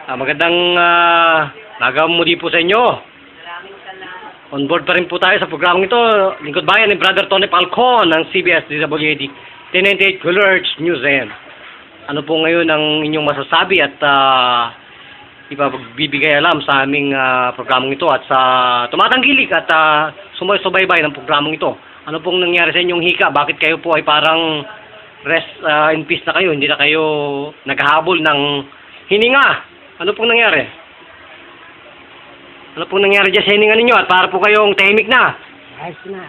Magandang nagaw muli po sa inyo. On board pa rin po tayo sa programang ito. Lingkod bayan ni Brother Tony Falcon ng CBS DWAD 1098 kHz News AM. Ano po ngayon ang inyong masasabi at ipagbibigay alam sa aming programang ito at sa tumatangkilik at sumusubaybay ng programang ito. Ano pong nangyari sa inyong hika? Bakit kayo po ay parang rest in peace na kayo? Hindi na kayo naghahabol ng hininga? Ano pong nangyari? Ano pong nangyari dyan sa hininga ninyo at para po kayong tahimik na? Ayos na.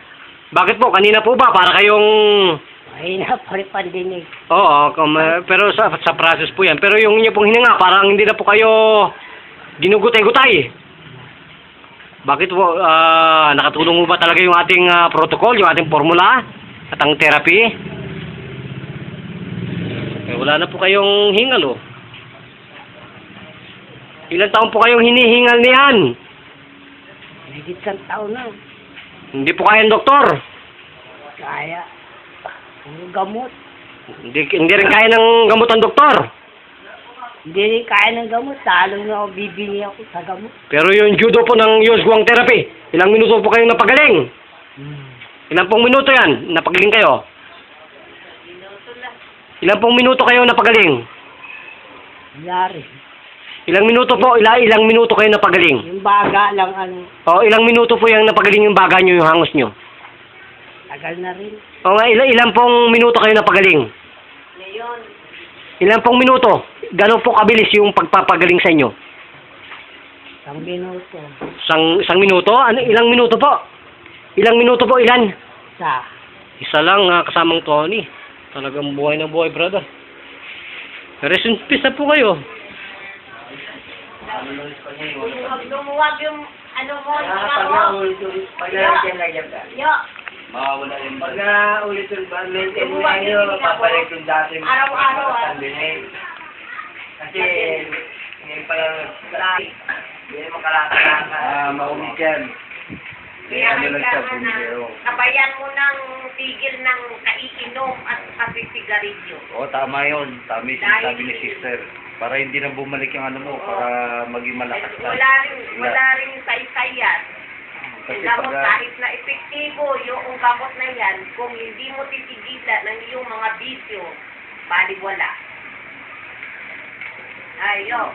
Bakit po? Kanina po ba? Para kayong... Mahina pa rin pandinig. Oo, pero sa process po yan. Pero yung inyo pong hininga, parang hindi na po kayo ginugutay-gutay. Bakit po? Nakatulong mo ba talaga yung ating protocol, yung ating formula at ang therapy? Wala na po kayong hingal, oh. Ilan taon po kayong hinihingal niyan? Higit isang taon na. Hindi po kaya ng doktor. Kaya. Ang gamot. Hindi rin kaya ng gamot ang doktor. Hindi rin kaya ng gamot. Talong na ako bibili ako sa gamot. Pero yung judo po ng Yosguang therapy, ilang minuto po kayong napagaling? Ilang pong minuto yan? Napagaling kayo? Ilang pong minuto kayo napagaling? Yari. Ilang minuto po? Ilang minuto kayo napagaling? Yung baga lang ano. O, ilang minuto po yung napagaling yung baga nyo, yung hangos nyo? Tagal na rin. O nga, ilang pong minuto kayo napagaling? Ngayon. Ilang pong minuto? Gano'n po kabilis yung pagpapagaling sa inyo? Isang minuto. Isang minuto? Ano, ilang minuto po? Ilang minuto po? Ilan? Isa. Isa lang, kasamang Tony. Talagang buhay na buhay, brother. Rest in peace na po kayo. Lumuwag yung ano mo, Yo. Mawawala yung pag ulit ba, maintain mo nyo, papalik yung dati mo. Araw-araw, Kasi, ngayon pa lang, hindi na makalata-lata. Maumit yan. Kaya Ano lang siya, kailangan na bumibiro. kabayan mo ng tigil ng kaiinom at pasisigarilyo. Oo, tama yun. Tama yung Dahil- sabi ni sister. Para hindi na bumalik yung ano mo, para maging malakas ka. Wala rin saysay-yan. Kasi Gamot pag, kahit na epektibo yung gamot na yan, kung hindi mo titigilan ng iyong mga bisyo, baliwala. Ayo.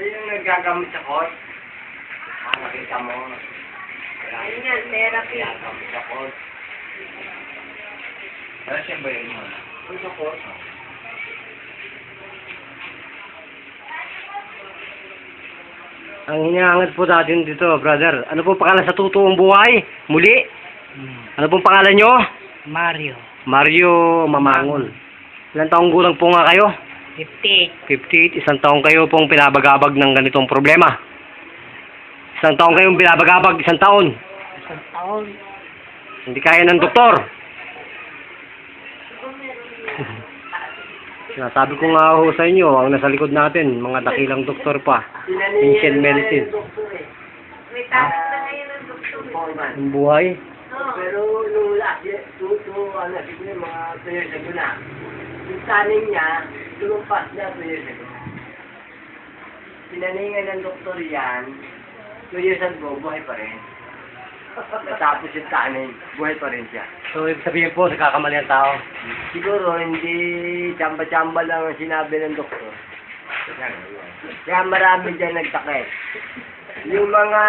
yung nagagamit sa court. Nakita mo. Ayun yan, therapy. Nagagamit sa court. Ano siya ba yun? Ano sa court? Ang hinahangat po natin dito, brother. Ano pong pangalan sa totoong buhay? Muli? Ano pong pangalan nyo? Mario. Mario Mamangol. Ilang taong gulang po nga kayo? 50. 58. Isang taong kayo pong pinabagabag ng ganitong problema. Isang taong kayong pinabagabag, isang taon. Isang taon. Hindi kaya ng doktor. Sinasabi ko nga ho sa inyo, ang nasa likod natin, mga dakilang doktor pa. Ancient medicine. May tapos na ngayon ang doktor. Ang buhay. Pero nung last year, ano, siguro mga 2 years ago na, yung taning niya, tulumpas na 2 years ago. Pinaningan ng doktor yan, 2 years ago, buhay pa rin. Natapos yung taning, buhay pa rin siya. So, ibig sabihin po, nagkakamali ang tao. Siguro, hindi tsamba-tsamba lang ang sinabi ng doktor. Kaya marami dyan nagtakit. Yung mga...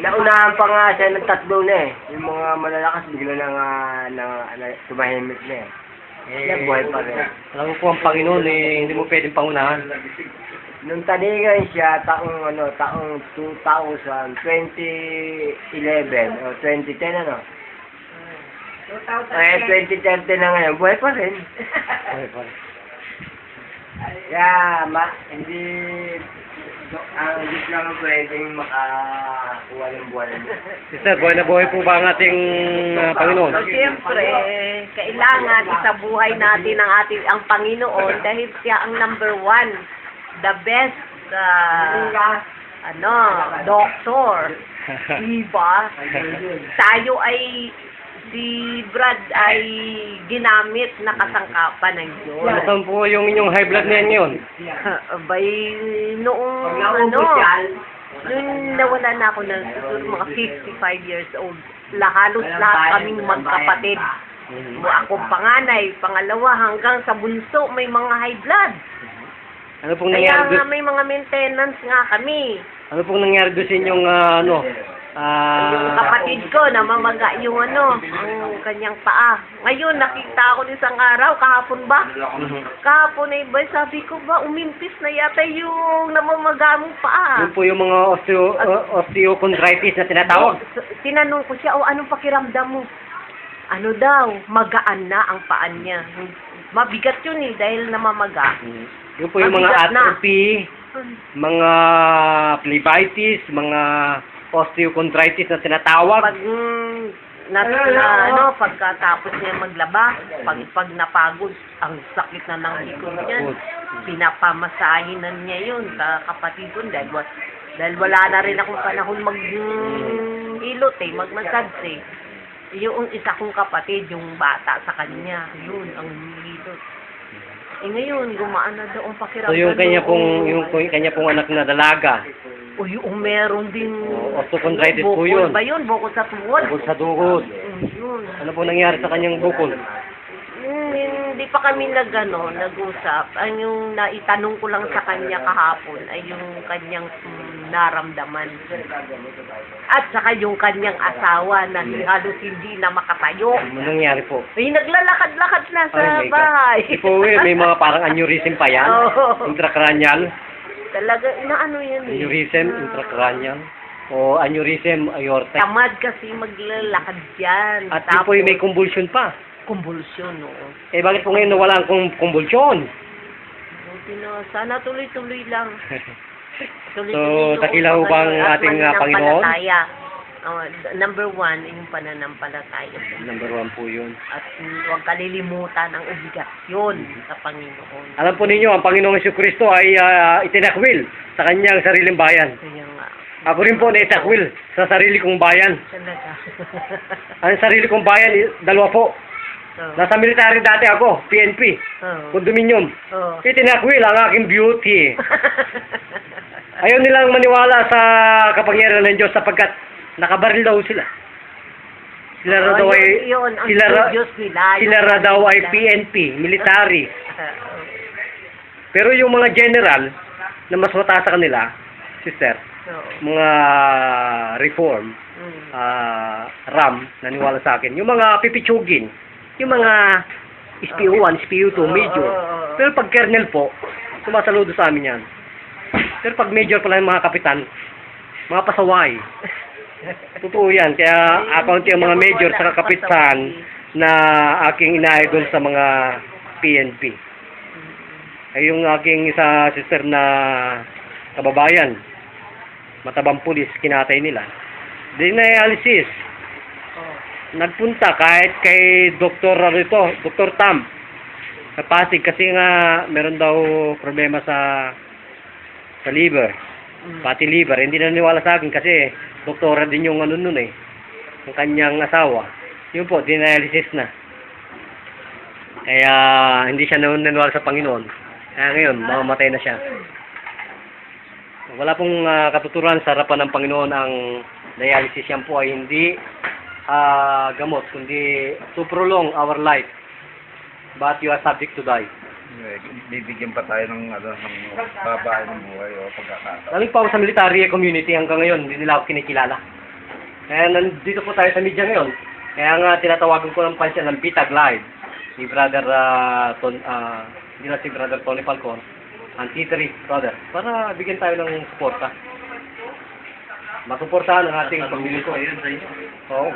Naunahan pa nga siya ng tatlo na eh. Yung mga malalakas, bigla na tumahimik na eh. Yan, buhay pa rin. Alam ko ang Panginoon, hindi mo pwedeng pangunahan. Nung taningan siya, taong 2011 o 2010 ano? 2030 na ngayon, buhay pa rin. Buhay pa rin. Hindi, ang Diyos lang ang pwedeng makakuha ng buwan. Sister, buhay na buhay po ba ang ating Panginoon? So, siyempre, kailangan isabuhay natin ang Panginoon dahil siya ang number 1. The best, doctor. Diba? Tayo ay si Brad ay ginamit na kasangkapan ng Diyos. Saan po yung inyong high blood na yan ngayon? Abay, noong nung nawala na ako ng siguro mga 55 years old, halos lahat kaming magkapatid. Akong panganay, pangalawa, hanggang sa bunso, may mga high blood. Ano pong Kaya nangyari nga doon? may mga maintenance nga kami. Ano pong nangyari doon sa inyong Yung kapatid ko, namamaga yung ang kanyang paa. Ngayon, nakita ako isang araw, kahapon ba? Kahapon ay ba, sabi ko ba, umimpis na yata yung namamaga mong paa. Yun po yung mga osteochondritis na tinatawag. Tinanong ko siya, anong pakiramdam mo? Ano daw, magaan na ang paan niya. Mabigat yun dahil namamaga. Yun po yung mga Mabigat na. atrophy, mga phlebitis, mga osteochondritis na tinatawag. Pag pagkatapos niya maglaba, pag napagod, ang sakit na ng likod niyan. Pinapamasahin na niya yun sa kapatid ko dahil wala na rin akong panahon mag-hilot mag-massage Yung isa kong kapatid, yung bata sa kanya, yun ang hilot. Ngayon, gumaan na daw ang pakiramdam. So yung kanya pong anak na dalaga. O yung meron din Osteochondritis po bukol yun. ba yun? Bukol sa tuhod? Bukol sa duhod. Yun. Ano po nangyari sa kanyang bukol? Hindi pa kami nag-usap. Ang yung naitanong ko lang sa kanya kahapon ay yung kanyang naramdaman. At saka yung kanyang asawa na halos hindi na makatayo. Ano nangyari po? Ay, naglalakad-lakad na sa Ay, my God. bahay. Di po may mga parang aneurysm pa yan. Oo. Intracranial. Talaga, inaano yan Aneurysm, intracranial. O aneurysm aortic. Tamad kasi maglalakad yan. At di po may convulsion pa. Kumbulsyon, oo. Bakit po ngayon nawala ang convulsion? Buti na, sana tuloy-tuloy lang. So, dakila ho ba ang ating Panginoon? Number 1, yung pananampalataya. Number 1 po yun. At huwag kalilimutan ang obligasyon sa Panginoon. Alam po ninyo, ang Panginoong Jesucristo ay itinakwil sa kanyang sariling bayan. Kaya nga, Ako rin po naitakwil sa sarili kong bayan. talaga. Ang sarili kong bayan, dalawa po. Oo. Nasa military dati ako, PNP, Oo. condominium. Oo. Itinakwil ang aking beauty. Ayaw nilang maniwala sa kapangyarihan ng Diyos sapagkat nakabaril daw sila. Sila raw daw ay yun, ang sila Diyos nila. raw daw ay PNP, military. Pero yung mga general na mas mataas sa kanila, sister, mga reform, RAM, naniwala sa akin, yung mga pipitsugin, yung mga SPO1, SPO2, major. Pero pag kernel po, sumasaludo sa amin yan. Pero pag major pala yung mga kapitan, mga pasaway. Totoo yan. Kaya akaunti ang mga major sa kapitan na aking ina-idol sa mga PNP. Ay yung aking isa sister na kababayan, matabang pulis, kinatay nila. Dialysis. Nagpunta kahit kay Dr. Dr. Tam sa Pasig kasi nga meron daw problema sa liver. Pati liver. Hindi na naniwala sa akin kasi doktora din yung ano nun yung kanyang asawa. Yun po, dialysis na. Kaya hindi siya naniwala sa Panginoon. Kaya ngayon, mamamatay na siya. Wala pong katuturan sa harapan ng Panginoon ang dialysis. Yan po ay hindi gamot, kundi to prolong our life. But you are subject to die. Bibigyan pa tayo ng babae ng buhay o pagkakataon. Galing pa ako sa military community hanggang ngayon, hindi nila ako kinikilala. Kaya nandito po tayo sa media ngayon. Kaya nga tinatawagan ko ng pansya ng Bitag Live. Si Brother hindi na si Brother Tony Falcon, ang T3 brother, para bigyan tayo ng suporta. Masuportahan ang ating pamilya ko. Oo.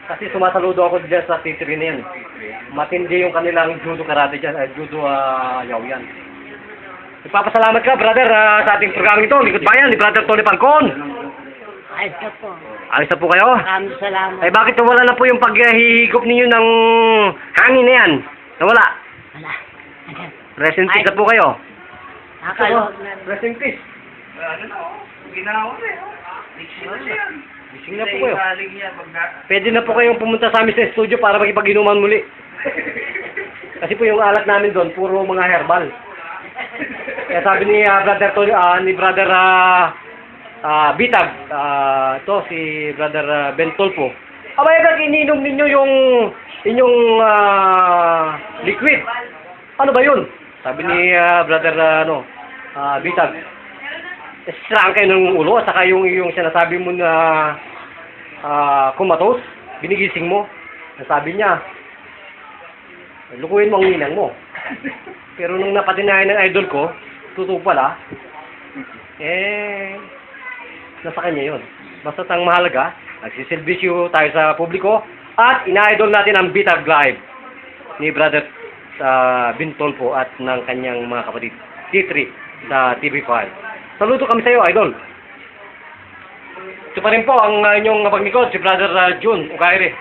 Kasi sumasaludo ako dyan sa T3 na yan. Matindi yung kanilang judo karate dyan, judo yaw yan. Ipapasalamat ka, brother, sa ating programang ito. Likod Bayan, ni Brother Tony Falcon. Ayos na po. Ayos na po kayo? Maraming salamat. Ay bakit nawala na po yung paghihigop ninyo ng hangin na yan? Nawala. Wala. Ayan. Rest in peace na po kayo. Nakakalog na. Rest in peace. Ginawa na eh. Next year yan. Gising na po kayo. Pwede na po kayong pumunta sa amin sa studio para makipag-inuman muli. Kasi po yung alat namin doon, puro mga herbal. Kaya sabi ni Brother Tony, ni Brother Bitag, to si Brother Bentol po. Abay, ininom ninyo yung inyong liquid. Ano ba yun? Sabi ni Brother Bitag. Saan kayo ng ulo at saka yung sinasabi mo na kumatos, binigising mo. Sabi niya, lukuhin mo ang ninang mo. Pero nung napatinayan ng idol ko, totoo pala, nasa kanya yun. Basta ang mahalaga, nagsiservisyo tayo sa publiko at ina-idol natin ang Bitag Live ni Brother Bintol po at ng kanyang mga kapatid, T3 sa TV5. Saludo kami sa iyo, idol. Ito pa rin po ang inyong paglikod, si Brother June Ukaire.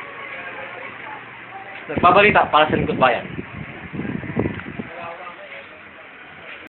Nagbabalita para sa Lingkod Bayan.